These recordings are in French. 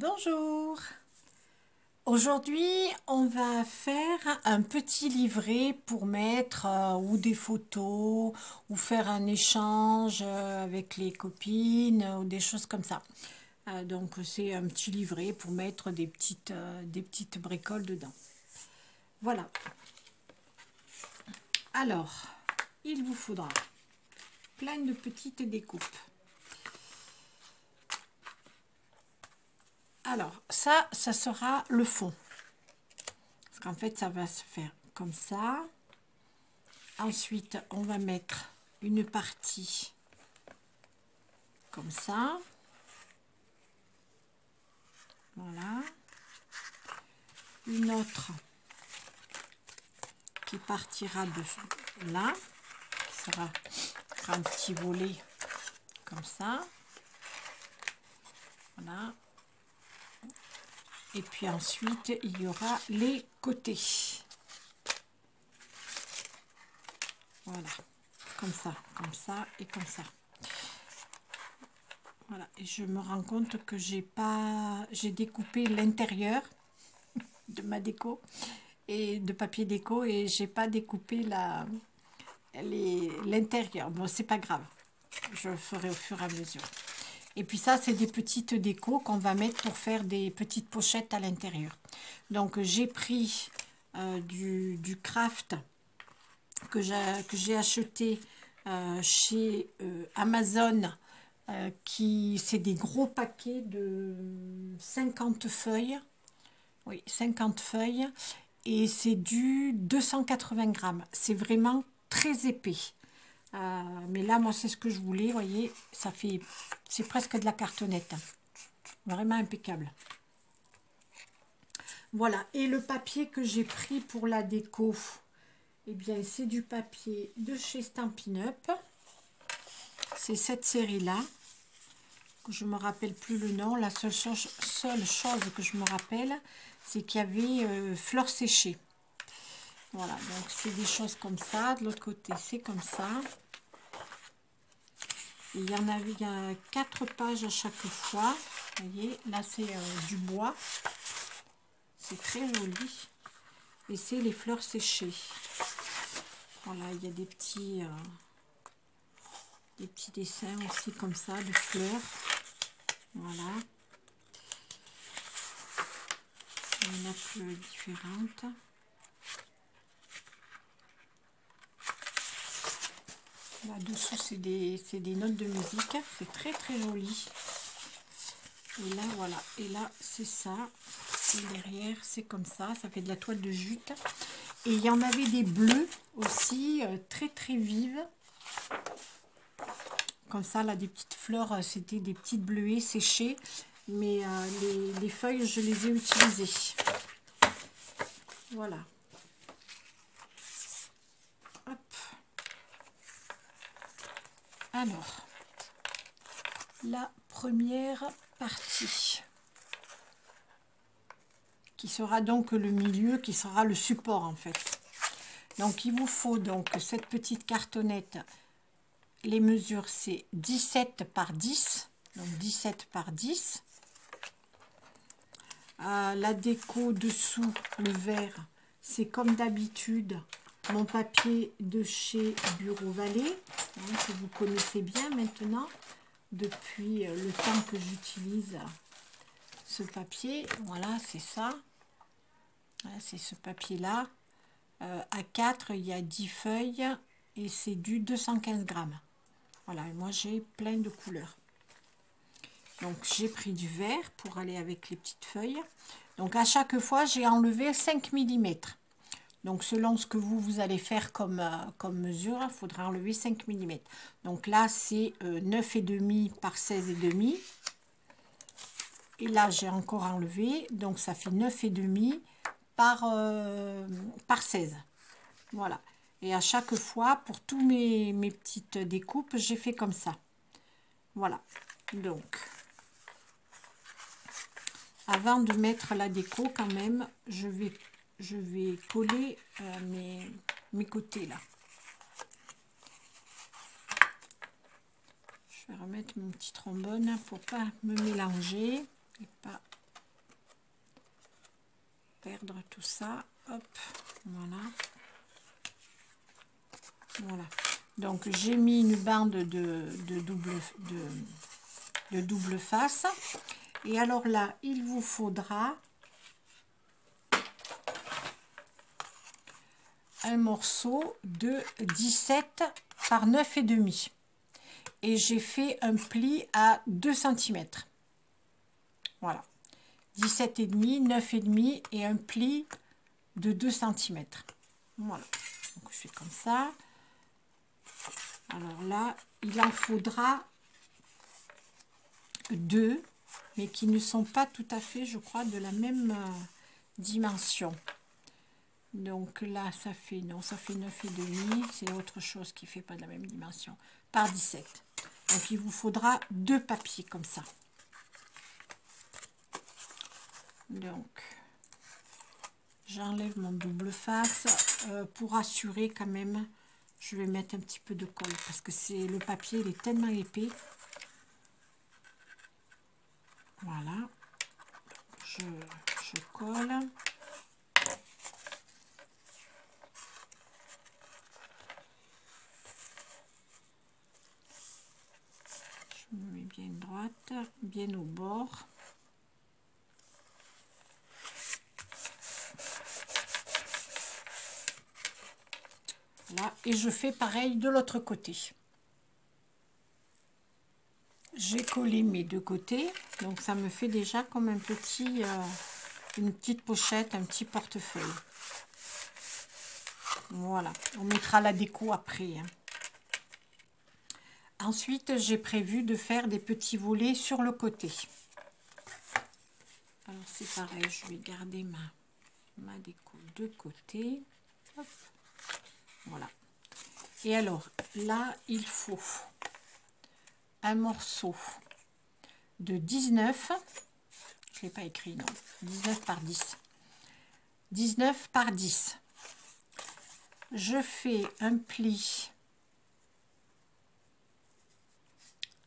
Bonjour. Aujourd'hui, on va faire un petit livret pour mettre ou des photos ou faire un échange avec les copines ou des choses comme ça. Donc, c'est un petit livret pour mettre des petites bricoles dedans. Voilà. Alors, il vous faudra plein de petites découpes. Alors, ça sera le fond. Parce qu'en fait, ça va se faire comme ça. Ensuite, on va mettre une partie comme ça. Voilà. Une autre qui partira de là. Qui sera un petit volet comme ça. Voilà. Et puis ensuite, il y aura les côtés. Voilà, comme ça et comme ça. Voilà, et je me rends compte que j'ai découpé l'intérieur de ma déco et de papier déco et j'ai pas découpé l'intérieur. Bon, c'est pas grave, je le ferai au fur et à mesure. Et puis ça, c'est des petites décos qu'on va mettre pour faire des petites pochettes à l'intérieur. Donc j'ai pris du craft que j'ai acheté chez Amazon, c'est des gros paquets de 50 feuilles. Oui, 50 feuilles. Et c'est du 280 grammes. C'est vraiment très épais. Mais là, moi, c'est ce que je voulais. Vous voyez, c'est presque de la cartonnette. Vraiment impeccable. Voilà. Et le papier que j'ai pris pour la déco, eh bien, c'est du papier de chez Stampin' Up. C'est cette série-là. Je ne me rappelle plus le nom. La seule chose que je me rappelle, c'est qu'il y avait fleurs séchées. Voilà, donc c'est des choses comme ça. De l'autre côté, c'est comme ça. Et il y a 4 pages à chaque fois. Vous voyez, là c'est du bois. C'est très joli. Et c'est les fleurs séchées. Voilà, il y a des petits dessins aussi comme ça, de fleurs. Voilà. Il y en a plus différentes. Là-dessous, c'est des notes de musique. C'est très très joli. Et là, voilà. Et là, c'est ça. Et derrière, c'est comme ça. Ça fait de la toile de jute. Et il y en avait des bleus aussi, très très vives. Comme ça, là, des petites fleurs. C'était des petites bleuets séchées. Mais les feuilles, je les ai utilisées. Voilà. Hop. Alors, la première partie, qui sera donc le milieu, qui sera le support en fait. Donc, il vous faut donc cette petite cartonnette. Les mesures, c'est 17 par 10. Donc, 17 par 10. La déco dessous, le vert, c'est comme d'habitude mon papier de chez Bureau Vallée, hein, que vous connaissez bien maintenant, depuis le temps que j'utilise ce papier. Voilà, c'est ça. Voilà, c'est ce papier-là. À 4, il y a 10 feuilles et c'est du 215 grammes. Voilà, et moi j'ai plein de couleurs. Donc j'ai pris du vert pour aller avec les petites feuilles. Donc à chaque fois, j'ai enlevé 5 mm. Donc selon ce que vous allez faire comme mesure, il faudra enlever 5 mm. Donc là, c'est 9,5 par 16,5. Et là, j'ai encore enlevé. Donc ça fait 9,5 par 16. Voilà. Et à chaque fois, pour tous mes petites découpes, j'ai fait comme ça. Voilà. Donc, avant de mettre la déco, quand même, je vais coller mes côtés là. Je vais remettre mon petit trombone pour pas me mélanger et pas perdre tout ça. Hop, voilà. Voilà. Donc j'ai mis une bande de double face. Et alors là, il vous faudra un morceau de 17 par 9,5. Et j'ai fait un pli à 2 cm. Voilà. 17,5, 9,5 et un pli de 2 cm. Voilà. Donc je fais comme ça. Alors là, il en faudra 2, mais qui ne sont pas tout à fait, je crois, de la même dimension. Donc là, ça fait, non, ça fait 9,5. C'est autre chose qui ne fait pas de la même dimension. Par 17. Donc il vous faudra 2 papiers comme ça. Donc, j'enlève mon double face. Pour assurer quand même, je vais mettre un petit peu de colle parce que le papier il est tellement épais. Voilà. Je colle. Je me mets bien droite, bien au bord. Là, et je fais pareil de l'autre côté. J'ai collé mes deux côtés, donc ça me fait déjà comme un petit, une petite pochette, un petit portefeuille. Voilà, on mettra la déco après. Hein. Ensuite, j'ai prévu de faire des petits volets sur le côté. Alors c'est pareil, je vais garder ma déco de côté. Hop. Voilà. Et alors, là, il faut un morceau de 19. Je ne l'ai pas écrit, non. 19 par 10. 19 par 10. Je fais un pli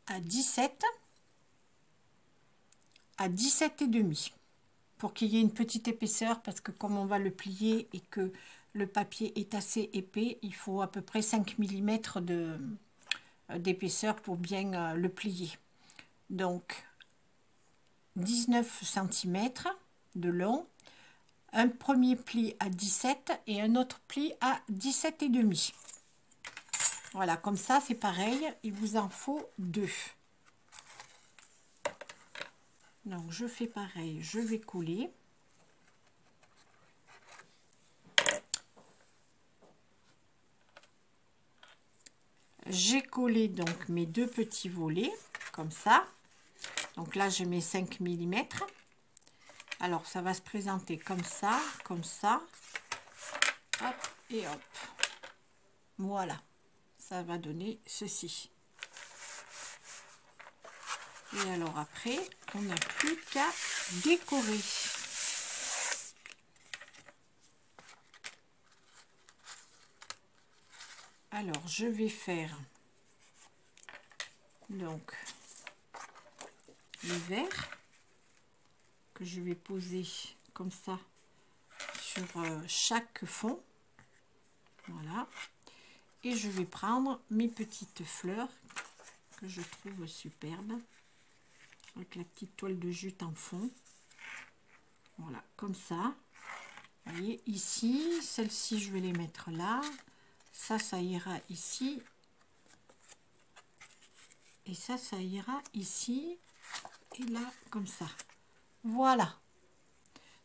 à 17. À 17,5. Pour qu'il y ait une petite épaisseur, parce que comme on va le plier et que le papier est assez épais, il faut à peu près 5 mm d'épaisseur pour bien le plier. Donc 19 cm de long, un premier pli à 17 et un autre pli à 17,5. Voilà, comme ça c'est pareil, il vous en faut 2. Donc je fais pareil, je vais coller. J'ai collé donc mes deux petits volets, comme ça. Donc là, je mets 5 mm. Alors, ça va se présenter comme ça, hop, et hop. Voilà, ça va donner ceci. Et alors après, on n'a plus qu'à décorer. Alors, je vais faire donc le vert que je vais poser comme ça sur chaque fond. Voilà. Et je vais prendre mes petites fleurs que je trouve superbes avec la petite toile de jute en fond. Voilà, comme ça. Vous voyez, ici, celle-ci, je vais les mettre là. Ça ira ici. Et ça ira ici. Et là, comme ça. Voilà.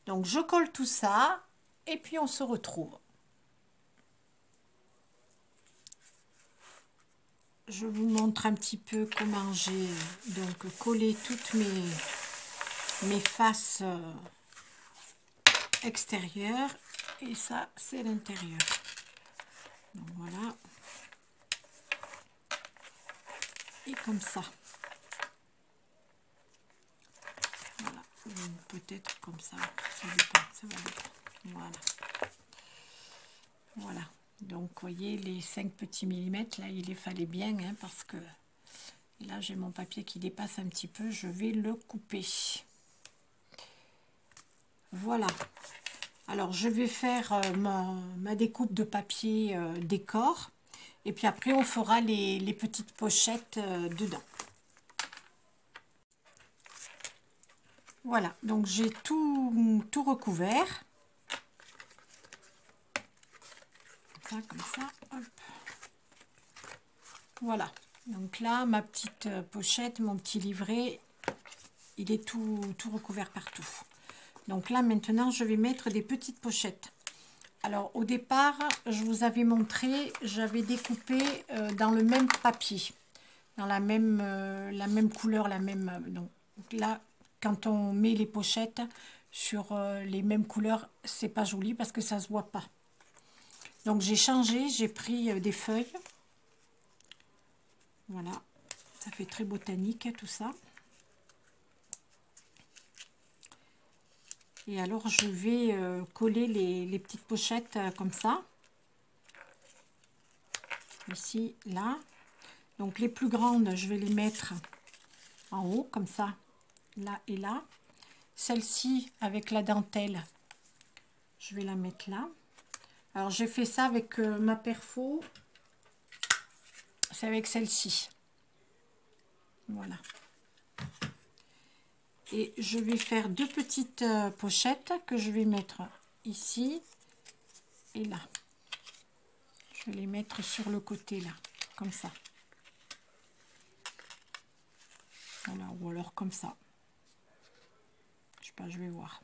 Donc, je colle tout ça. Et puis, on se retrouve. Je vous montre un petit peu comment j'ai donc collé toutes mes faces extérieures. Et ça, c'est l'intérieur. Donc, voilà. Et comme ça. Voilà. Peut-être comme ça. Ça dépend. Ça va dépendre. Voilà. Voilà. Donc, vous voyez, les 5 petits millimètres, là, il les fallait bien, hein, parce que là, j'ai mon papier qui dépasse un petit peu. Je vais le couper. Voilà. Alors, je vais faire ma découpe de papier décor. Et puis après, on fera les petites pochettes dedans. Voilà, donc j'ai tout recouvert. Comme ça, hop. Voilà, donc là, ma petite pochette, mon petit livret, il est tout recouvert partout. Donc là, maintenant, je vais mettre des petites pochettes. Alors, au départ, je vous avais montré, j'avais découpé dans le même papier, dans la même couleur, donc là, quand on met les pochettes sur les mêmes couleurs, c'est pas joli parce que ça se voit pas. Donc, j'ai changé, j'ai pris des feuilles. Voilà, ça fait très botanique tout ça. Et alors, je vais coller les petites pochettes comme ça. Ici, là. Donc, les plus grandes, je vais les mettre en haut, comme ça, là et là. Celle-ci, avec la dentelle, je vais la mettre là. Alors, j'ai fait ça avec ma perfo. C'est avec celle-ci. Voilà. Et je vais faire deux petites pochettes que je vais mettre ici et là. Je vais les mettre sur le côté là, comme ça. Voilà, ou alors comme ça. Je sais pas, je vais voir.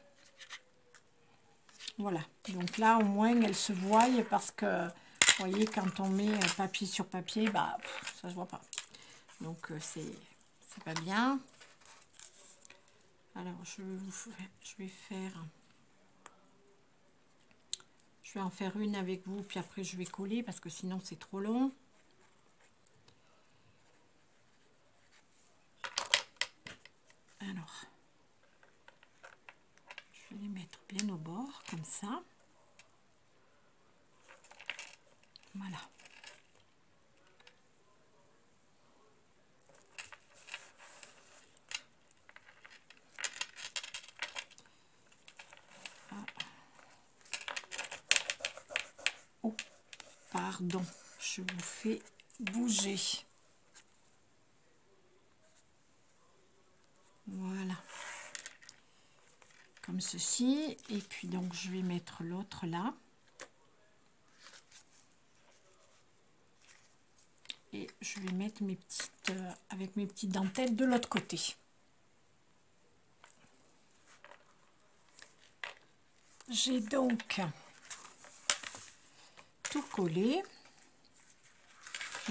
Voilà, donc là au moins elles se voient parce que, vous voyez, quand on met papier sur papier, bah ça se voit pas. Donc c'est pas bien. Alors je vais en faire une avec vous, puis après je vais coller parce que sinon c'est trop long. Alors, je vais les mettre bien au bord, comme ça. Voilà. Oh, pardon, je vous fais bouger. Voilà. Comme ceci. Et puis donc je vais mettre l'autre là. Et je vais mettre mes petites avec mes petites dentelles de l'autre côté. J'ai donc tout collé,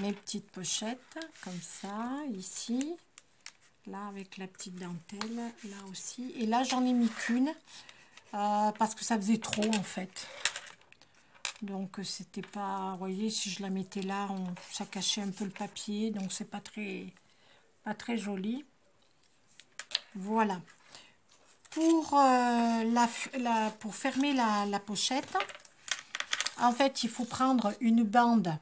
mes petites pochettes comme ça, ici, là avec la petite dentelle, là aussi. Et là j'en ai mis qu'une parce que ça faisait trop en fait. Donc c'était pas, vous voyez, si je la mettais là, ça cachait un peu le papier, donc c'est pas très joli. Voilà. Pour pour fermer la pochette, en fait, il faut prendre une bande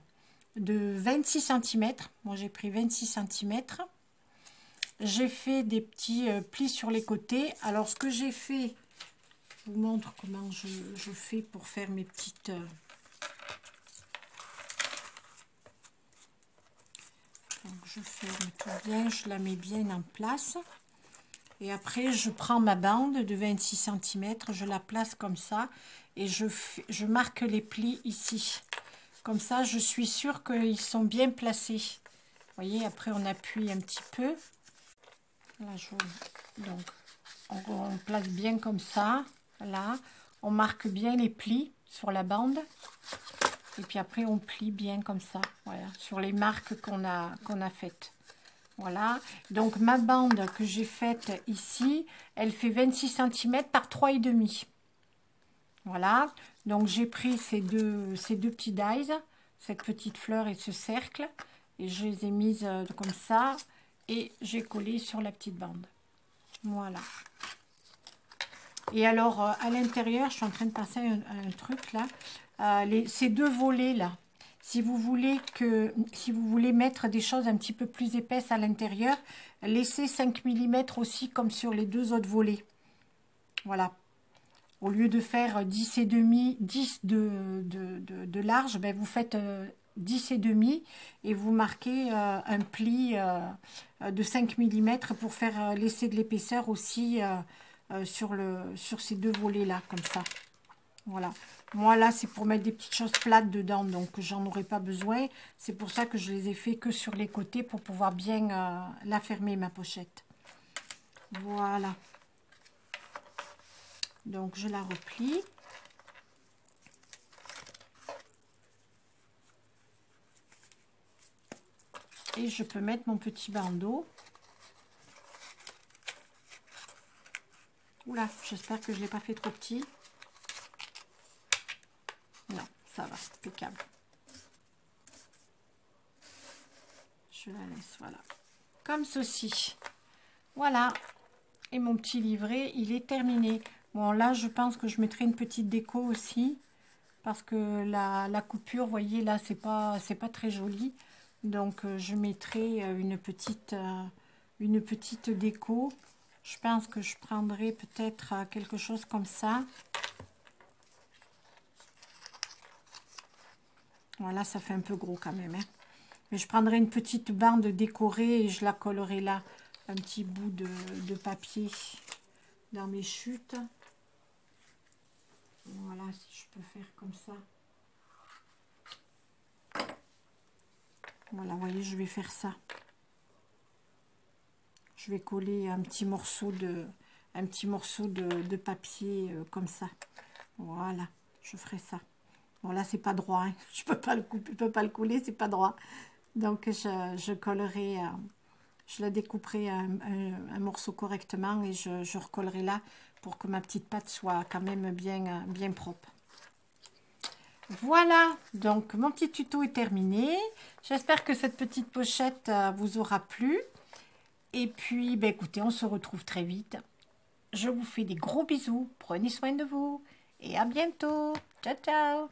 de 26 cm. Moi, j'ai pris 26 cm. J'ai fait des petits plis sur les côtés. Alors, ce que j'ai fait, je vous montre comment je fais pour faire mes petites... Donc, je ferme tout bien, je la mets bien en place. Et après, je prends ma bande de 26 cm, je la place comme ça et je marque les plis ici. Comme ça, je suis sûre qu'ils sont bien placés. Vous voyez, après, on appuie un petit peu. Là, donc, on place bien comme ça. Là, on marque bien les plis sur la bande. Et puis après, on plie bien comme ça. Voilà, sur les marques qu'on a faites. Voilà, donc ma bande que j'ai faite ici, elle fait 26 cm par 3,5. Voilà, donc j'ai pris ces deux petits dies, cette petite fleur et ce cercle, et je les ai mises comme ça, et j'ai collé sur la petite bande. Voilà. Et alors, à l'intérieur, je suis en train de passer un truc là, ces deux volets là. Si vous voulez mettre des choses un petit peu plus épaisses à l'intérieur, laissez 5 mm aussi comme sur les deux autres volets. Voilà. Vous Au lieu de faire 10 et demi, 10 de large, ben vous faites 10 et demi et vous marquez un pli de 5 mm pour faire laisser de l'épaisseur aussi sur ces deux volets là, comme ça. Voilà. Moi là, c'est pour mettre des petites choses plates dedans, donc j'en aurai pas besoin. C'est pour ça que je les ai fait que sur les côtés pour pouvoir bien la fermer, ma pochette. Voilà. Donc je la replie. Et je peux mettre mon petit bandeau. Oula, j'espère que je ne l'ai pas fait trop petit. Non, ça va, impeccable. Je la laisse, voilà. Comme ceci. Voilà. Et mon petit livret, il est terminé. Bon, là, je pense que je mettrai une petite déco aussi. Parce que la coupure, vous voyez, là, c'est pas très joli. Donc, je mettrai une petite déco. Je pense que je prendrai peut-être quelque chose comme ça. Voilà, ça fait un peu gros quand même. Hein. Mais je prendrai une petite bande décorée et je la collerai là. Un petit bout de papier dans mes chutes. Voilà, si je peux faire comme ça. Voilà, vous voyez, je vais faire ça. Je vais coller un petit morceau de papier comme ça. Voilà, je ferai ça. Bon, là, c'est pas droit. Hein. Je peux pas le couper, je peux pas le coller, c'est pas droit. Donc, je collerai, je la découperai un morceau correctement et je recollerai là pour que ma petite pâte soit quand même bien propre. Voilà, donc mon petit tuto est terminé. J'espère que cette petite pochette vous aura plu. Et puis, ben, écoutez, on se retrouve très vite. Je vous fais des gros bisous. Prenez soin de vous. Et à bientôt. Ciao, ciao.